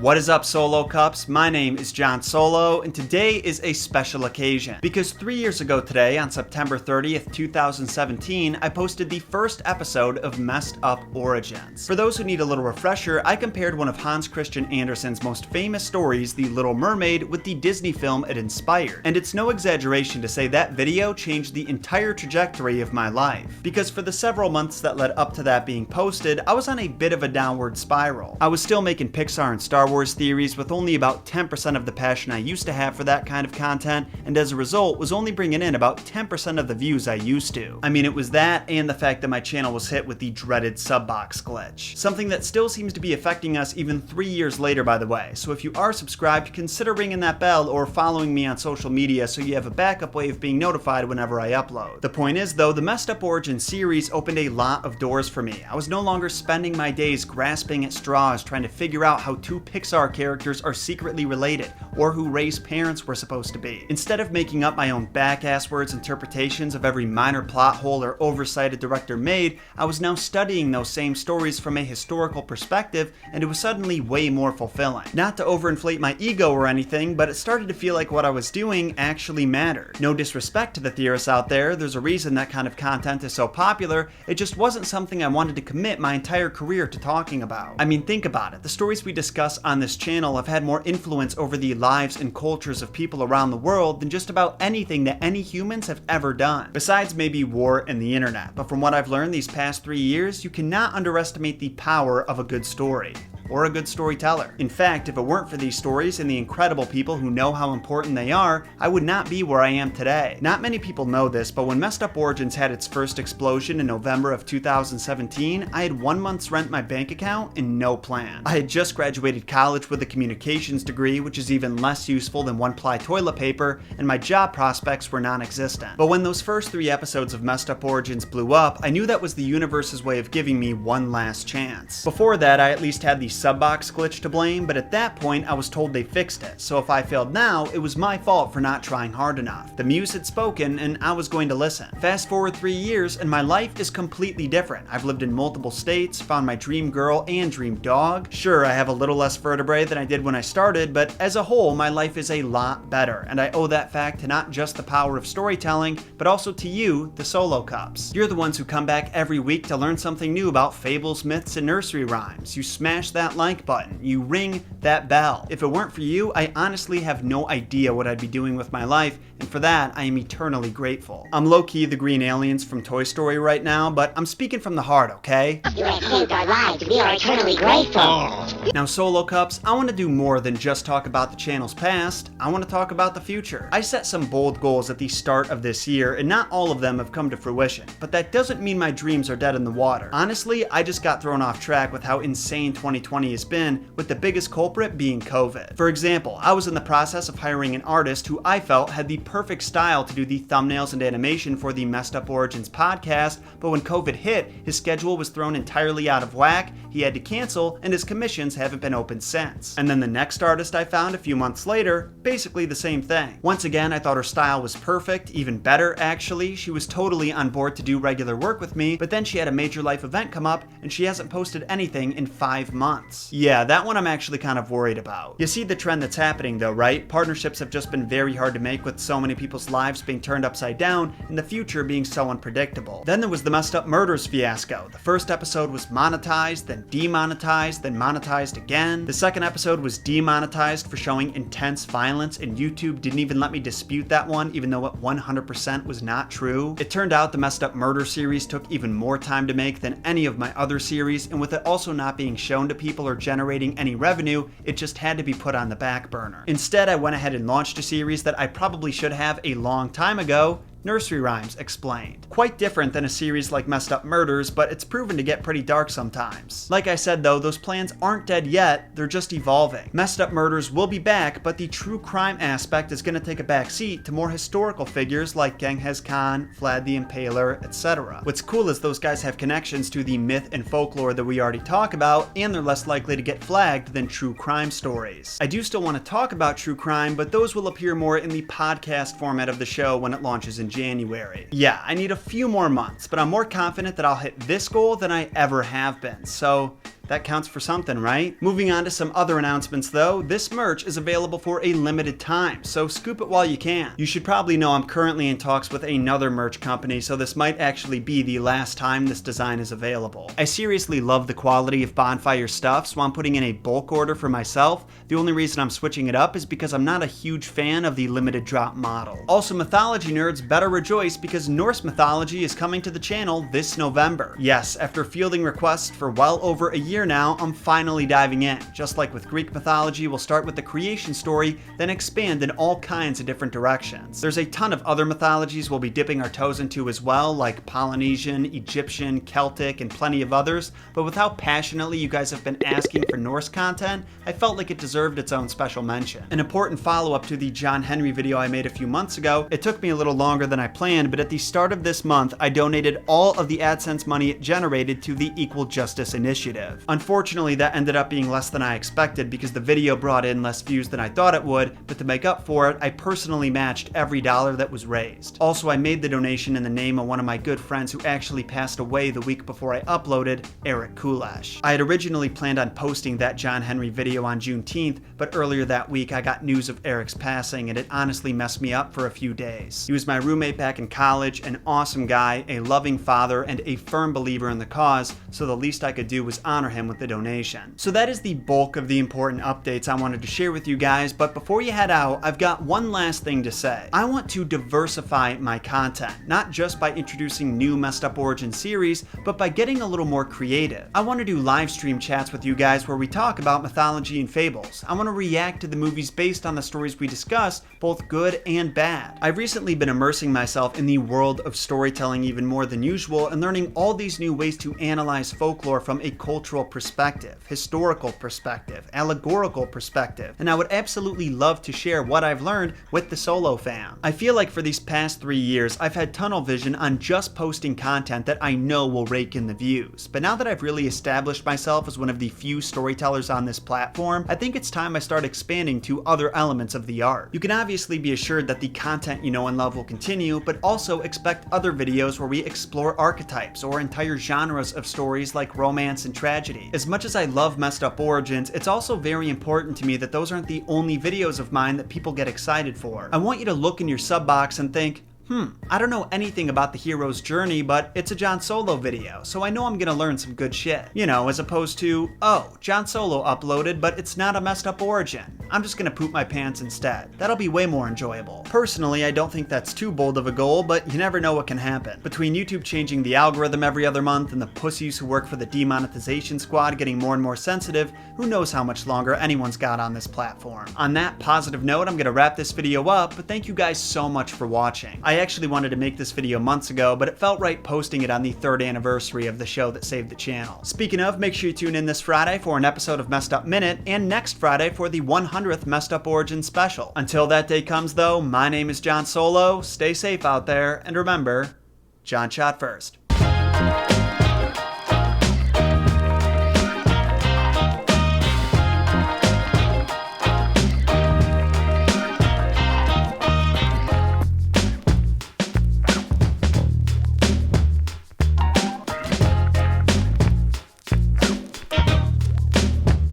What is up, Solo Cups? My name is John Solo, and today is a special occasion. Because 3 years ago today, on September 30th, 2017, I posted the first episode of Messed Up Origins. For those who need a little refresher, I compared one of Hans Christian Andersen's most famous stories, The Little Mermaid, with the Disney film it inspired. And it's no exaggeration to say that video changed the entire trajectory of my life. Because for the several months that led up to that being posted, I was on a bit of a downward spiral. I was still making Pixar and Star Wars theories with only about 10% of the passion I used to have for that kind of content, and as a result was only bringing in about 10% of the views I used to. I mean, it was that and the fact that my channel was hit with the dreaded sub box glitch. Something that still seems to be affecting us even 3 years later, by the way, so if you are subscribed, consider ringing that bell or following me on social media so you have a backup way of being notified whenever I upload. The point is though, the Messed Up Origins series opened a lot of doors for me. I was no longer spending my days grasping at straws trying to figure out how two Pixar characters are secretly related, or who Rey's parents were supposed to be. Instead of making up my own back-ass words interpretations of every minor plot hole or oversight a director made, I was now studying those same stories from a historical perspective, and it was suddenly way more fulfilling. Not to overinflate my ego or anything, but it started to feel like what I was doing actually mattered. No disrespect to the theorists out there, there's a reason that kind of content is so popular, it just wasn't something I wanted to commit my entire career to talking about. I mean, think about it, the stories we discuss on this channel have had more influence over the lives and cultures of people around the world than just about anything that any humans have ever done. Besides maybe war and the internet, but from what I've learned these past 3 years, you cannot underestimate the power of a good story. Or a good storyteller. In fact, if it weren't for these stories and the incredible people who know how important they are, I would not be where I am today. Not many people know this, but when Messed Up Origins had its first explosion in November of 2017, I had 1 month's rent in my bank account and no plan. I had just graduated college with a communications degree, which is even less useful than one-ply toilet paper, and my job prospects were non-existent. But when those first 3 episodes of Messed Up Origins blew up, I knew that was the universe's way of giving me one last chance. Before that, I at least had the sub-box glitch to blame, but at that point I was told they fixed it, so if I failed now, it was my fault for not trying hard enough. The muse had spoken and I was going to listen. Fast forward 3 years and my life is completely different. I've lived in multiple states, found my dream girl and dream dog. Sure, I have a little less vertebrae than I did when I started, but as a whole, my life is a lot better, and I owe that fact to not just the power of storytelling, but also to you, the Solo Cups. You're the ones who come back every week to learn something new about fables, myths, and nursery rhymes. You smash that like button, you ring that bell. If it weren't for you, I honestly have no idea what I'd be doing with my life, and for that, I am eternally grateful. I'm low-key the green aliens from Toy Story right now, but I'm speaking from the heart, okay? You have saved our lives. We are eternally grateful. Now, Solo Cups, I want to do more than just talk about the channel's past. I want to talk about the future. I set some bold goals at the start of this year, and not all of them have come to fruition, but that doesn't mean my dreams are dead in the water. Honestly, I just got thrown off track with how insane 2020 has been, with the biggest culprit being COVID. For example, I was in the process of hiring an artist who I felt had the perfect style to do the thumbnails and animation for the Messed Up Origins podcast, but when COVID hit, his schedule was thrown entirely out of whack, he had to cancel, and his commissions haven't been open since. And then the next artist I found a few months later, basically the same thing. Once again, I thought her style was perfect, even better actually. She was totally on board to do regular work with me, but then she had a major life event come up, and she hasn't posted anything in 5 months. Yeah, that one I'm actually kind of worried about. You see the trend that's happening though, right? Partnerships have just been very hard to make with so many people's lives being turned upside down and the future being so unpredictable. Then there was the Messed Up Murders fiasco. The first episode was monetized, then demonetized, then monetized again. The second episode was demonetized for showing intense violence, and YouTube didn't even let me dispute that one, even though it 100% was not true. It turned out the Messed Up Murder series took even more time to make than any of my other series, and with it also not being shown to people or generating any revenue, it just had to be put on the back burner. Instead, I went ahead and launched a series that I probably should have a long time ago, Nursery Rhymes Explained. Quite different than a series like Messed Up Murders, but it's proven to get pretty dark sometimes. Like I said though, those plans aren't dead yet, they're just evolving. Messed Up Murders will be back, but the true crime aspect is gonna take a back seat to more historical figures like Genghis Khan, Vlad the Impaler, etc. What's cool is those guys have connections to the myth and folklore that we already talk about, and they're less likely to get flagged than true crime stories. I do still want to talk about true crime, but those will appear more in the podcast format of the show when it launches in January. Yeah, I need a few more months, but I'm more confident that I'll hit this goal than I ever have been, so That counts for something, right? Moving on to some other announcements though, this merch is available for a limited time, so scoop it while you can. You should probably know I'm currently in talks with another merch company, so this might actually be the last time this design is available. I seriously love the quality of Bonfire stuff, so I'm putting in a bulk order for myself. The only reason I'm switching it up is because I'm not a huge fan of the limited drop model. Also, mythology nerds better rejoice because Norse mythology is coming to the channel this November. Yes, after fielding requests for well over a year now, I'm finally diving in. Just like with Greek mythology, we'll start with the creation story, then expand in all kinds of different directions. There's a ton of other mythologies we'll be dipping our toes into as well, like Polynesian, Egyptian, Celtic, and plenty of others, but with how passionately you guys have been asking for Norse content, I felt like it deserved its own special mention. An important follow-up to the John Henry video I made a few months ago, it took me a little longer than I planned, but at the start of this month, I donated all of the AdSense money it generated to the Equal Justice Initiative. Unfortunately, that ended up being less than I expected because the video brought in less views than I thought it would, but to make up for it, I personally matched every dollar that was raised. Also, I made the donation in the name of one of my good friends who actually passed away the week before I uploaded, Eric Kulash. I had originally planned on posting that John Henry video on Juneteenth, but earlier that week I got news of Eric's passing and it honestly messed me up for a few days. He was my roommate back in college, an awesome guy, a loving father, and a firm believer in the cause, so the least I could do was honor him with the donation. So that is the bulk of the important updates I wanted to share with you guys, but before you head out, I've got one last thing to say. I want to diversify my content, not just by introducing new Messed Up Origin series, but by getting a little more creative. I want to do live stream chats with you guys where we talk about mythology and fables. I want to react to the movies based on the stories we discuss, both good and bad. I've recently been immersing myself in the world of storytelling even more than usual and learning all these new ways to analyze folklore from a cultural perspective, historical perspective, allegorical perspective, and I would absolutely love to share what I've learned with the SoloFam. I feel like for these past 3 years, I've had tunnel vision on just posting content that I know will rake in the views, but now that I've really established myself as one of the few storytellers on this platform, I think it's time I start expanding to other elements of the art. You can obviously be assured that the content you know and love will continue, but also expect other videos where we explore archetypes or entire genres of stories like romance and tragedy. As much as I love Messed Up Origins, it's also very important to me that those aren't the only videos of mine that people get excited for. I want you to look in your sub box and think, I don't know anything about the hero's journey, but it's a John Solo video, so I know I'm gonna learn some good shit. You know, as opposed to, oh, John Solo uploaded, but it's not a Messed Up Origin. I'm just gonna poop my pants instead. That'll be way more enjoyable. Personally, I don't think that's too bold of a goal, but you never know what can happen. Between YouTube changing the algorithm every other month and the pussies who work for the demonetization squad getting more and more sensitive, who knows how much longer anyone's got on this platform. On that positive note, I'm gonna wrap this video up, but thank you guys so much for watching. I actually wanted to make this video months ago, but it felt right posting it on the 3rd anniversary of the show that saved the channel. Speaking of, make sure you tune in this Friday for an episode of Messed Up Minute, and next Friday for the 100th Messed Up Origin special. Until that day comes though, my name is John Solo, stay safe out there, and remember, John shot first.